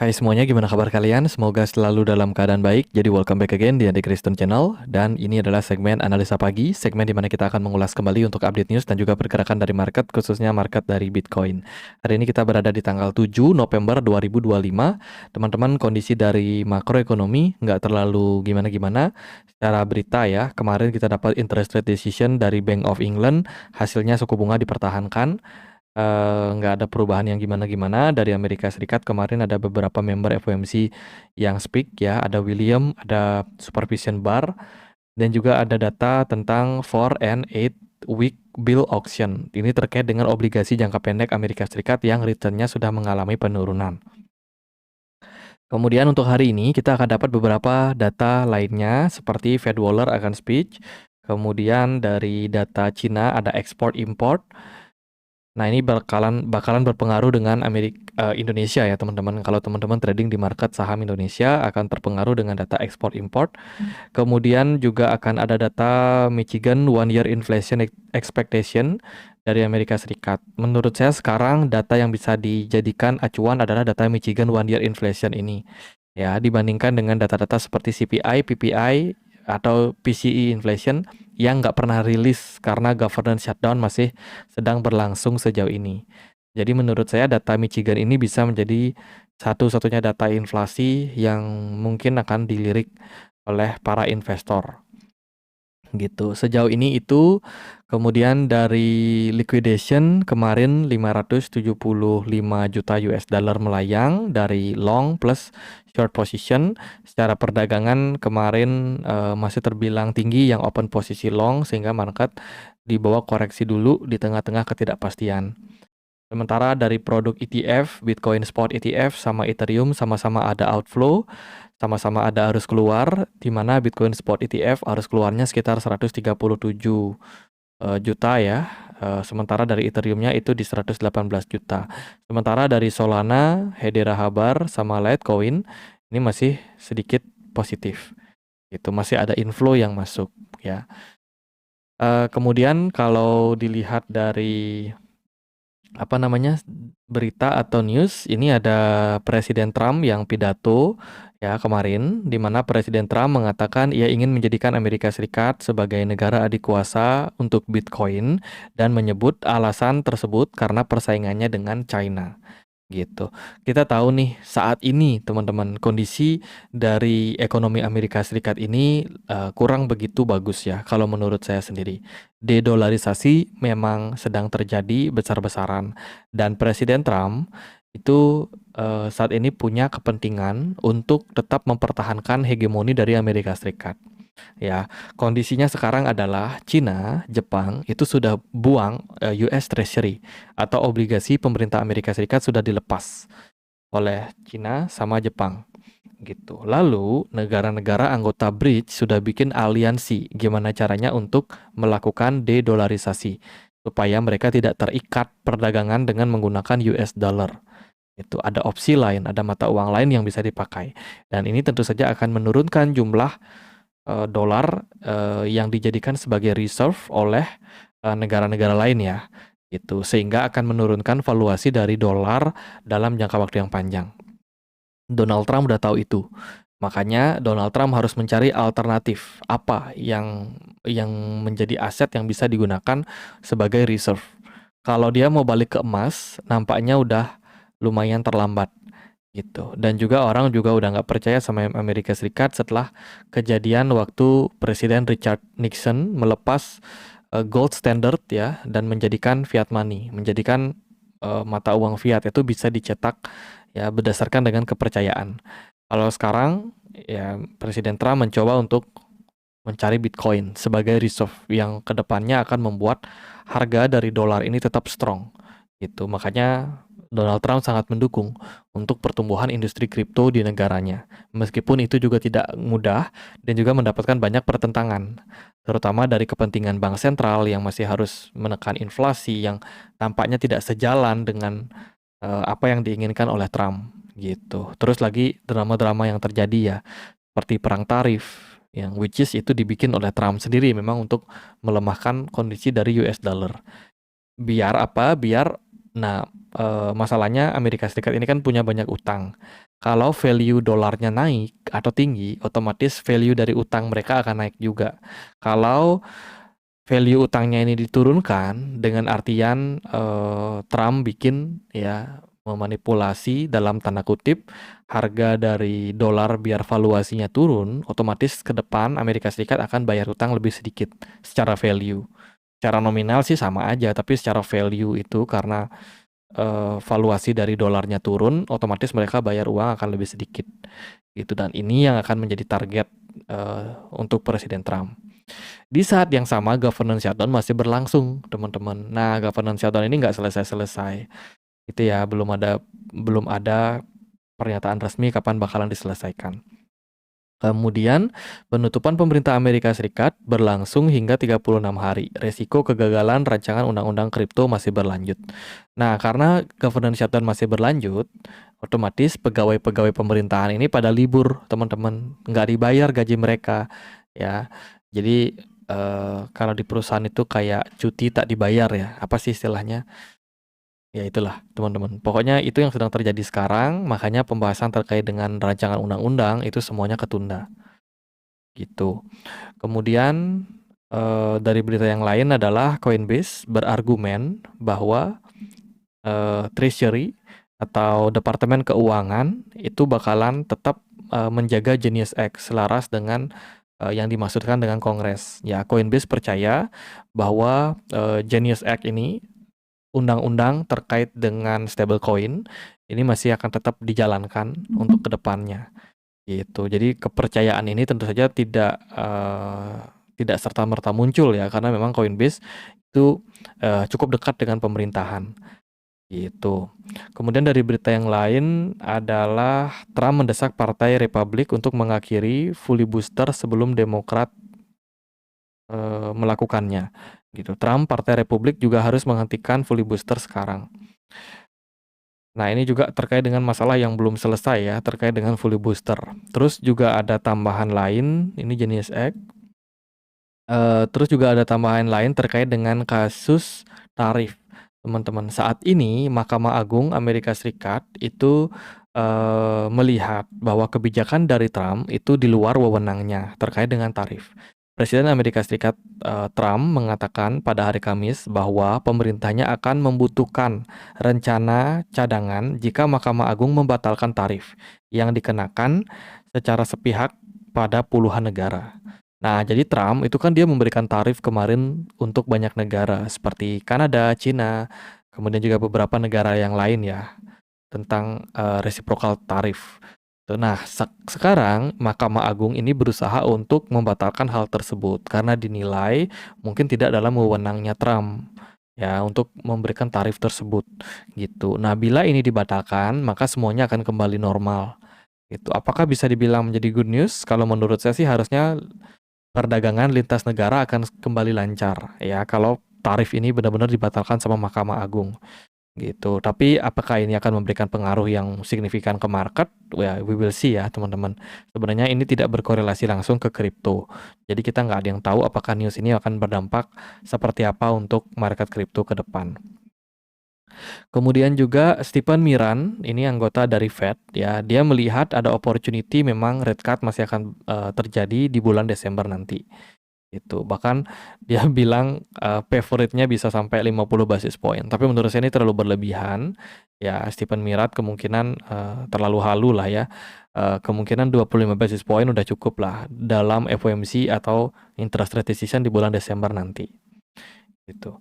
Hai semuanya, gimana kabar kalian? Semoga selalu dalam keadaan baik. Jadi welcome back again di Andy Kristen Channel. Dan ini adalah segmen Analisa Pagi, segmen di mana kita akan mengulas kembali untuk update news dan juga pergerakan dari market, khususnya market dari Bitcoin. Hari ini kita berada di tanggal 7 November 2025. Teman-teman, kondisi dari makroekonomi nggak terlalu gimana-gimana. Secara berita ya, kemarin kita dapat interest rate decision dari Bank of England, hasilnya suku bunga dipertahankan. Nggak ada perubahan yang gimana-gimana dari Amerika Serikat. Kemarin ada beberapa member FOMC yang speak ya, ada William, ada Supervision Bar, dan juga ada data tentang 4 and 8 week bill auction. Ini terkait dengan obligasi jangka pendek Amerika Serikat yang returnnya sudah mengalami penurunan. Kemudian untuk hari ini kita akan dapat beberapa data lainnya seperti Fed Waller akan speech. Kemudian dari data Cina ada export import. Nah, ini bakalan berpengaruh dengan Indonesia ya, teman-teman. Kalau teman-teman trading di market saham Indonesia akan terpengaruh dengan data ekspor import. Kemudian juga akan ada data Michigan one year inflation expectation dari Amerika Serikat. Menurut saya sekarang data yang bisa dijadikan acuan adalah data Michigan one year inflation ini. Ya, dibandingkan dengan data-data seperti CPI, PPI, atau PCE inflation yang nggak pernah rilis karena government shutdown masih sedang berlangsung sejauh ini. Jadi menurut saya data Michigan ini bisa menjadi satu-satunya data inflasi yang mungkin akan dilirik oleh para investor. Gitu. Sejauh ini itu, kemudian dari liquidation kemarin 575 juta US dollar melayang dari long plus short position. Secara perdagangan kemarin masih terbilang tinggi yang open posisi long sehingga market dibawa koreksi dulu di tengah-tengah ketidakpastian. Sementara dari produk ETF, Bitcoin Spot ETF sama Ethereum sama-sama ada outflow, sama-sama ada arus keluar, di mana Bitcoin Spot ETF arus keluarnya sekitar 137 juta ya. Sementara dari Ethereumnya itu di 118 juta. Sementara dari Solana, Hedera Habar, sama Litecoin ini masih sedikit positif. Itu masih ada inflow yang masuk ya. Kemudian kalau dilihat dari berita atau news, ini ada Presiden Trump yang pidato ya kemarin, di mana Presiden Trump mengatakan ia ingin menjadikan Amerika Serikat sebagai negara adikuasa untuk Bitcoin dan menyebut alasan tersebut karena persaingannya dengan China. Gitu. Kita tahu nih saat ini teman-teman kondisi dari ekonomi Amerika Serikat ini kurang begitu bagus ya kalau menurut saya sendiri. Dedolarisasi memang sedang terjadi besar-besaran dan Presiden Trump itu saat ini punya kepentingan untuk tetap mempertahankan hegemoni dari Amerika Serikat. Ya, kondisinya sekarang adalah Cina, Jepang itu sudah buang US Treasury atau obligasi pemerintah Amerika Serikat sudah dilepas oleh Cina sama Jepang gitu. Lalu negara-negara anggota BRICS sudah bikin aliansi gimana caranya untuk melakukan dedolarisasi supaya mereka tidak terikat perdagangan dengan menggunakan US dollar. Itu ada opsi lain, ada mata uang lain yang bisa dipakai. Dan ini tentu saja akan menurunkan jumlah dolar yang dijadikan sebagai reserve oleh negara-negara lain ya, itu sehingga akan menurunkan valuasi dari dolar dalam jangka waktu yang panjang. Donald Trump udah tahu itu, makanya Donald Trump harus mencari alternatif apa yang menjadi aset yang bisa digunakan sebagai reserve. Kalau dia mau balik ke emas, nampaknya udah lumayan terlambat gitu. Dan juga orang juga udah nggak percaya sama Amerika Serikat setelah kejadian waktu Presiden Richard Nixon melepas gold standard ya dan menjadikan fiat money, menjadikan mata uang fiat itu bisa dicetak ya berdasarkan dengan kepercayaan. Kalau sekarang ya Presiden Trump mencoba untuk mencari Bitcoin sebagai reserve yang kedepannya akan membuat harga dari dolar ini tetap strong gitu. Makanya Donald Trump sangat mendukung untuk pertumbuhan industri kripto di negaranya. Meskipun itu juga tidak mudah dan juga mendapatkan banyak pertentangan, terutama dari kepentingan bank sentral yang masih harus menekan inflasi yang tampaknya tidak sejalan dengan apa yang diinginkan oleh Trump gitu. Terus lagi drama-drama yang terjadi ya, seperti perang tarif yang which is itu dibikin oleh Trump sendiri memang untuk melemahkan kondisi dari US dollar. Biar apa? Biar masalahnya Amerika Serikat ini kan punya banyak utang. Kalau value dolarnya naik atau tinggi, otomatis value dari utang mereka akan naik juga. Kalau value utangnya ini diturunkan dengan artian Trump bikin ya memanipulasi dalam tanda kutip harga dari dolar biar valuasinya turun, otomatis ke depan Amerika Serikat akan bayar utang lebih sedikit secara value. Secara nominal sih sama aja, tapi secara value itu karena valuasi dari dolarnya turun, otomatis mereka bayar uang akan lebih sedikit gitu. Dan ini yang akan menjadi target untuk Presiden Trump. Di saat yang sama governance shutdown masih berlangsung, teman-teman. Nah, governance shutdown ini nggak selesai-selesai. Itu ya, belum ada pernyataan resmi kapan bakalan diselesaikan. Kemudian, penutupan pemerintah Amerika Serikat berlangsung hingga 36 hari. Resiko kegagalan rancangan undang-undang kripto masih berlanjut. Nah, karena governance shutdown masih berlanjut, otomatis pegawai-pegawai pemerintahan ini pada libur, teman-teman. Nggak dibayar gaji mereka, ya. Jadi, kalau di perusahaan itu kayak cuti tak dibayar ya. Apa sih istilahnya? Ya itulah teman-teman. Pokoknya itu yang sedang terjadi sekarang, makanya pembahasan terkait dengan rancangan undang-undang itu semuanya ketunda. Gitu. Kemudian dari berita yang lain adalah Coinbase berargumen bahwa Treasury atau Departemen Keuangan itu bakalan tetap menjaga Genius Act selaras dengan yang dimaksudkan dengan Kongres. Ya, Coinbase percaya bahwa Genius Act ini undang-undang terkait dengan stablecoin ini masih akan tetap dijalankan untuk kedepannya gitu. Jadi kepercayaan ini tentu saja tidak serta-merta muncul ya, karena memang Coinbase itu cukup dekat dengan pemerintahan gitu. Kemudian dari berita yang lain adalah Trump mendesak Partai Republik untuk mengakhiri filibuster sebelum Demokrat melakukannya gitu. Trump, Partai Republik juga harus menghentikan filibuster sekarang. Nah, ini juga terkait dengan masalah yang belum selesai ya, terkait dengan filibuster. Terus juga ada tambahan lain, ini jenis X. Terus juga ada tambahan lain terkait dengan kasus tarif. Teman-teman, saat ini Mahkamah Agung Amerika Serikat itu melihat bahwa kebijakan dari Trump itu di luar wewenangnya terkait dengan tarif. Presiden Amerika Serikat Trump mengatakan pada hari Kamis bahwa pemerintahnya akan membutuhkan rencana cadangan jika Mahkamah Agung membatalkan tarif yang dikenakan secara sepihak pada puluhan negara. Nah, jadi Trump itu kan dia memberikan tarif kemarin untuk banyak negara seperti Kanada, Cina, kemudian juga beberapa negara yang lain ya tentang reciprocal tarif. Nah, sekarang Mahkamah Agung ini berusaha untuk membatalkan hal tersebut karena dinilai mungkin tidak dalam wewenangnya Trump ya untuk memberikan tarif tersebut gitu. Nah, bila ini dibatalkan, maka semuanya akan kembali normal. Gitu. Apakah bisa dibilang menjadi good news? Kalau menurut saya sih harusnya perdagangan lintas negara akan kembali lancar ya kalau tarif ini benar-benar dibatalkan sama Mahkamah Agung gitu. Tapi apakah ini akan memberikan pengaruh yang signifikan ke market? Ya, we will see ya teman-teman. Sebenarnya ini tidak berkorelasi langsung ke kripto. Jadi kita nggak ada yang tahu apakah news ini akan berdampak seperti apa untuk market kripto ke depan. Kemudian juga Stephen Miran, ini anggota dari Fed ya, dia melihat ada opportunity memang rate cut masih akan terjadi di bulan Desember nanti. Itu bahkan dia bilang favorite-nya bisa sampai 50 basis point. Tapi menurut saya ini terlalu berlebihan. Ya, Stephen Mirat kemungkinan terlalu halu lah ya. Kemungkinan 25 basis point udah cukup lah dalam FOMC atau interest rate decision di bulan Desember nanti. Gitu.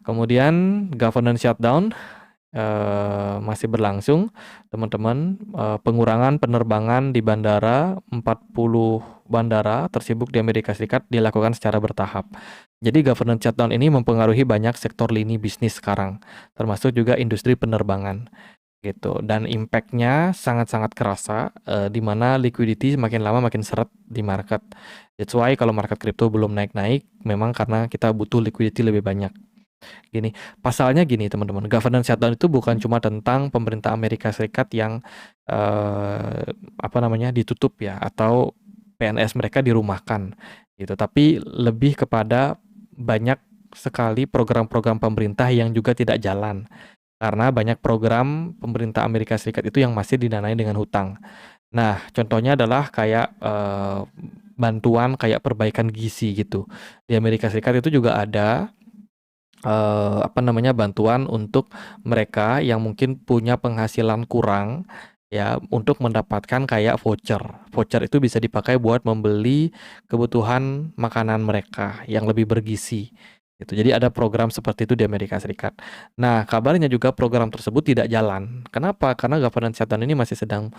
Kemudian governance shutdown masih berlangsung, teman-teman. Pengurangan penerbangan di bandara, 40 bandara tersibuk di Amerika Serikat dilakukan secara bertahap. Jadi governance shutdown ini mempengaruhi banyak sektor lini bisnis sekarang, termasuk juga industri penerbangan gitu. Dan impact-nya sangat-sangat kerasa, di mana liquidity makin lama makin seret di market. That's why kalau market crypto belum naik-naik, memang karena kita butuh liquidity lebih banyak. Gini, pasalnya gini teman-teman, governance shutdown itu bukan cuma tentang pemerintah Amerika Serikat yang ditutup ya atau PNS mereka dirumahkan gitu, tapi lebih kepada banyak sekali program-program pemerintah yang juga tidak jalan karena banyak program pemerintah Amerika Serikat itu yang masih didanai dengan hutang. Nah, contohnya adalah kayak bantuan kayak perbaikan gizi gitu. Di Amerika Serikat itu juga ada apa namanya, bantuan untuk mereka yang mungkin punya penghasilan kurang ya, untuk mendapatkan kayak voucher. Voucher itu bisa dipakai buat membeli kebutuhan makanan mereka yang lebih bergizi. Gitu. Jadi ada program seperti itu di Amerika Serikat. Nah, kabarnya juga program tersebut tidak jalan. Kenapa? Karena governance shutdown ini masih sedang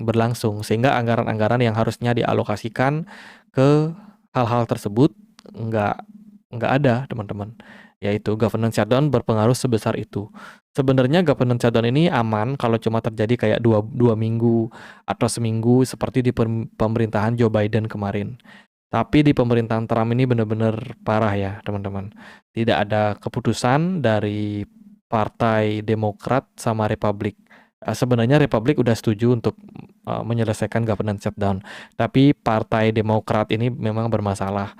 berlangsung, sehingga anggaran-anggaran yang harusnya dialokasikan ke hal-hal tersebut nggak nggak ada, teman-teman. Yaitu governance shutdown berpengaruh sebesar itu. Sebenarnya governance shutdown ini aman kalau cuma terjadi kayak dua minggu atau seminggu seperti di pemerintahan Joe Biden kemarin. Tapi di pemerintahan Trump ini benar-benar parah ya, teman-teman. Tidak ada keputusan dari Partai Demokrat sama Republik. Sebenarnya Republik udah setuju untuk menyelesaikan governance shutdown, tapi Partai Demokrat ini memang bermasalah.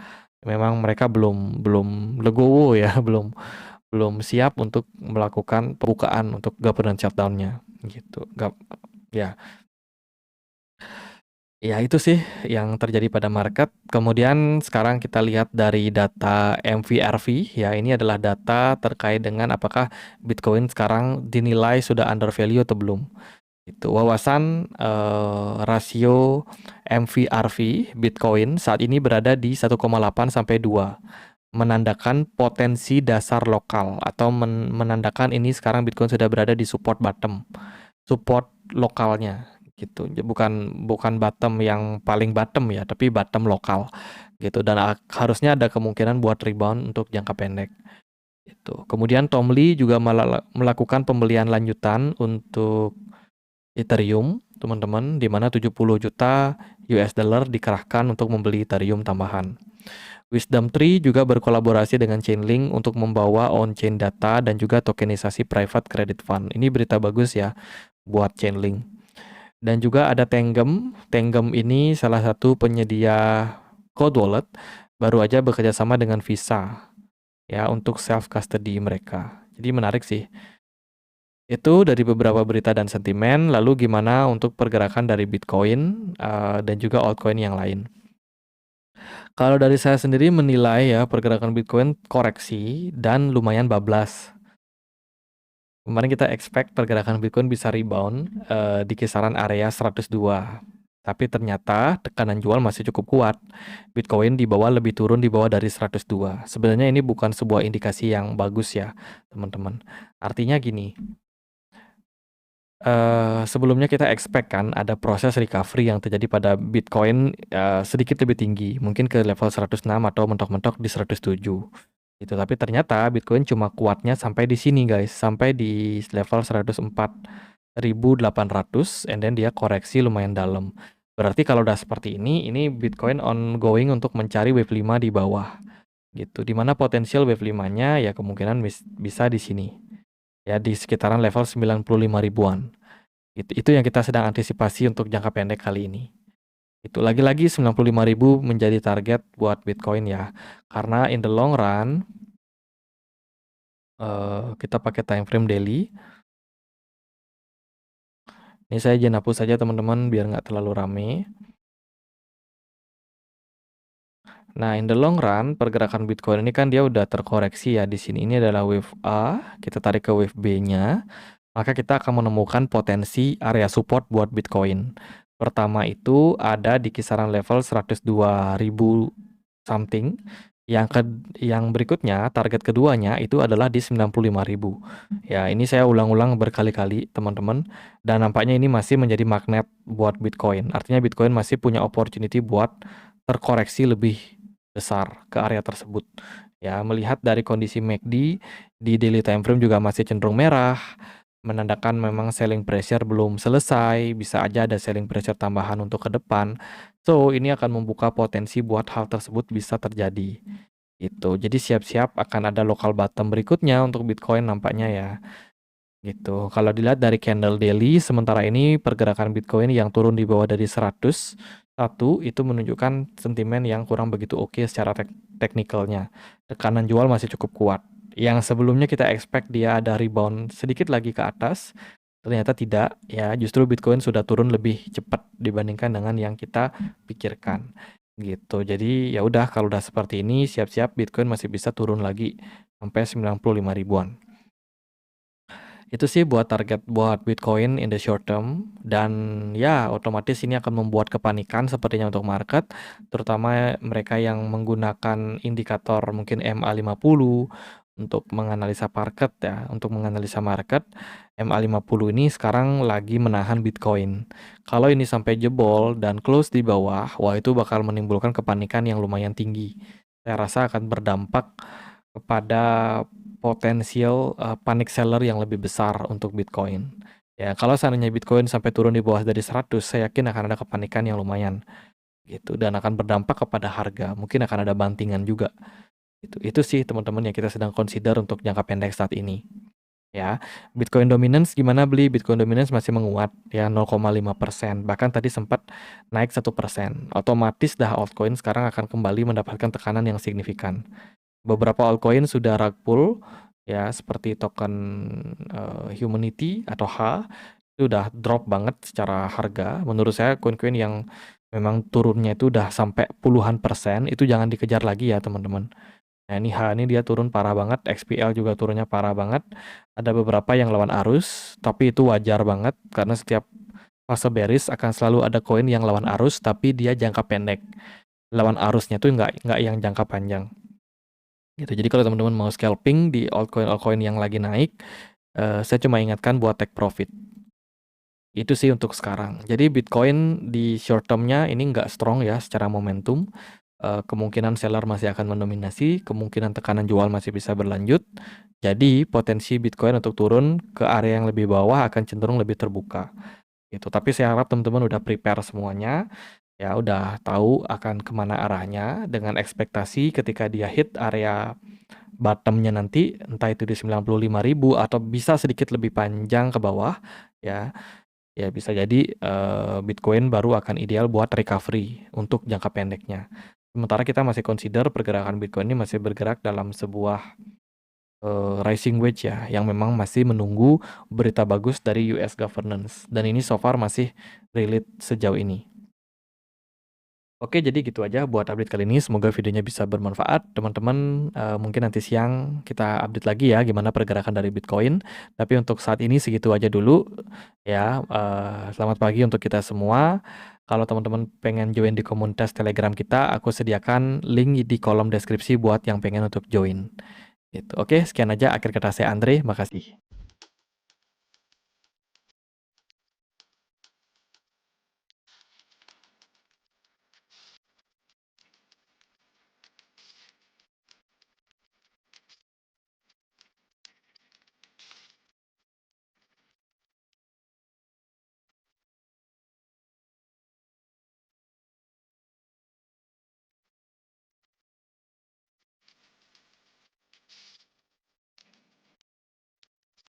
Memang mereka belum belum legowo ya, belum belum siap untuk melakukan pembukaan untuk governance shutdown-nya gitu. Ya. Ya itu sih yang terjadi pada market. Kemudian sekarang kita lihat dari data MVRV ya, ini adalah data terkait dengan apakah Bitcoin sekarang dinilai sudah undervalue atau belum. Itu wawasan rasio MVRV Bitcoin saat ini berada di 1,8 sampai 2, menandakan potensi dasar lokal atau menandakan ini sekarang Bitcoin sudah berada di support bottom, support lokalnya gitu. Bukan bukan bottom yang paling bottom ya, tapi bottom lokal gitu, dan harusnya ada kemungkinan buat rebound untuk jangka pendek. Itu. Kemudian Tom Lee juga melakukan pembelian lanjutan untuk Ethereum, teman-teman, di mana 70 juta US dollar dikerahkan untuk membeli Ethereum tambahan. Wisdom Tree juga berkolaborasi dengan Chainlink untuk membawa on-chain data dan juga tokenisasi private credit fund. Ini berita bagus ya buat Chainlink. Dan juga ada Tenggem. Tenggem ini salah satu penyedia cold wallet, baru aja bekerja sama dengan Visa ya untuk self custody mereka. Jadi menarik sih. Itu dari beberapa berita dan sentimen. Lalu gimana untuk pergerakan dari Bitcoin dan juga altcoin yang lain? Kalau dari saya sendiri menilai ya, pergerakan Bitcoin koreksi dan lumayan bablas. Kemarin kita expect pergerakan Bitcoin bisa rebound di kisaran area 102. Tapi ternyata tekanan jual masih cukup kuat. Bitcoin lebih turun di bawah dari 102. Sebenarnya ini bukan sebuah indikasi yang bagus ya, teman-teman. Artinya gini, sebelumnya kita expect kan ada proses recovery yang terjadi pada Bitcoin sedikit lebih tinggi, mungkin ke level 106 atau mentok-mentok di 107. Gitu. Tapi ternyata Bitcoin cuma kuatnya sampai di sini guys, sampai di level 104.800 and then dia koreksi lumayan dalam. Berarti kalau udah seperti ini Bitcoin ongoing untuk mencari wave 5 di bawah. Gitu. Dimana potensial wave 5-nya ya kemungkinan bisa di sini. Ya di sekitaran level 95 ribuan. Itu yang kita sedang antisipasi untuk jangka pendek kali ini. Itu lagi-lagi 95.000 menjadi target buat Bitcoin ya. Karena in the long run kita pakai time frame daily. Ini saya izin hapus saja teman-teman biar nggak terlalu rame. Nah, in the long run pergerakan Bitcoin ini kan dia udah terkoreksi ya di sini. Ini adalah wave A, kita tarik ke wave B-nya. Maka kita akan menemukan potensi area support buat Bitcoin. Pertama itu ada di kisaran level 102.000 something. Yang berikutnya, target keduanya itu adalah di 95.000. Ya, ini saya ulang-ulang berkali-kali, teman-teman. Dan nampaknya ini masih menjadi magnet buat Bitcoin. Artinya Bitcoin masih punya opportunity buat terkoreksi lebih besar ke area tersebut. Ya, melihat dari kondisi MACD di daily time frame juga masih cenderung merah, menandakan memang selling pressure belum selesai, bisa aja ada selling pressure tambahan untuk ke depan. So, ini akan membuka potensi buat hal tersebut bisa terjadi. Gitu. Jadi siap-siap akan ada local bottom berikutnya untuk Bitcoin nampaknya ya. Gitu. Kalau dilihat dari candle daily, sementara ini pergerakan Bitcoin yang turun di bawah dari 101 itu menunjukkan sentimen yang kurang begitu oke secara teknikalnya. Tekanan jual masih cukup kuat. Yang sebelumnya kita expect dia ada rebound sedikit lagi ke atas, ternyata tidak ya, justru Bitcoin sudah turun lebih cepat dibandingkan dengan yang kita pikirkan gitu. Jadi ya udah, kalau udah seperti ini siap-siap Bitcoin masih bisa turun lagi sampai 95 ribuan. Itu sih buat target buat Bitcoin in the short term, dan ya otomatis ini akan membuat kepanikan sepertinya untuk market, terutama mereka yang menggunakan indikator mungkin MA50 untuk menganalisa market ya. Untuk menganalisa market, MA50 ini sekarang lagi menahan Bitcoin. Kalau ini sampai jebol dan close di bawah, wah itu bakal menimbulkan kepanikan yang lumayan tinggi. Saya rasa akan berdampak kepada potensial panic seller yang lebih besar untuk Bitcoin. Ya, kalau seandainya Bitcoin sampai turun di bawah dari 100, saya yakin akan ada kepanikan yang lumayan gitu, dan akan berdampak kepada harga. Mungkin akan ada bantingan juga. Itu sih teman-teman yang kita sedang consider untuk jangka pendek saat ini. Ya, Bitcoin dominance gimana beli? Bitcoin dominance masih menguat ya 0,5%. Bahkan tadi sempat naik 1%. Otomatis dah altcoin sekarang akan kembali mendapatkan tekanan yang signifikan. Beberapa altcoin sudah rug pull ya, seperti token Humanity atau H itu udah drop banget secara harga. Menurut saya koin-koin yang memang turunnya itu udah sampai puluhan persen itu jangan dikejar lagi ya teman-teman. Nah ini H ini dia turun parah banget, XPL juga turunnya parah banget. Ada beberapa yang lawan arus, tapi itu wajar banget karena setiap fase bearish akan selalu ada koin yang lawan arus, tapi dia jangka pendek. Lawan arusnya tuh nggak yang jangka panjang. Gitu. Jadi kalau teman-teman mau scalping di altcoin yang lagi naik, saya cuma ingatkan buat take profit. Itu sih untuk sekarang. Jadi Bitcoin di short term-nya ini nggak strong ya secara momentum. Kemungkinan seller masih akan mendominasi, kemungkinan tekanan jual masih bisa berlanjut. Jadi potensi Bitcoin untuk turun ke area yang lebih bawah akan cenderung lebih terbuka. Gitu. Tapi saya harap teman-teman udah prepare semuanya. Ya udah tahu akan kemana arahnya, dengan ekspektasi ketika dia hit area bottomnya nanti, entah itu di 95.000 atau bisa sedikit lebih panjang ke bawah ya, ya bisa jadi Bitcoin baru akan ideal buat recovery untuk jangka pendeknya. Sementara kita masih consider pergerakan Bitcoin ini masih bergerak dalam sebuah rising wedge ya, yang memang masih menunggu berita bagus dari US governance, dan ini so far masih relate sejauh ini. Oke, jadi gitu aja buat update kali ini. Semoga videonya bisa bermanfaat. Teman-teman, mungkin nanti siang kita update lagi ya gimana pergerakan dari Bitcoin. Tapi untuk saat ini segitu aja dulu ya. Selamat pagi untuk kita semua. Kalau teman-teman pengen join di komunitas Telegram kita, aku sediakan link di kolom deskripsi buat yang pengen untuk join. Gitu. Oke, sekian aja akhir kata saya Andre. Makasih.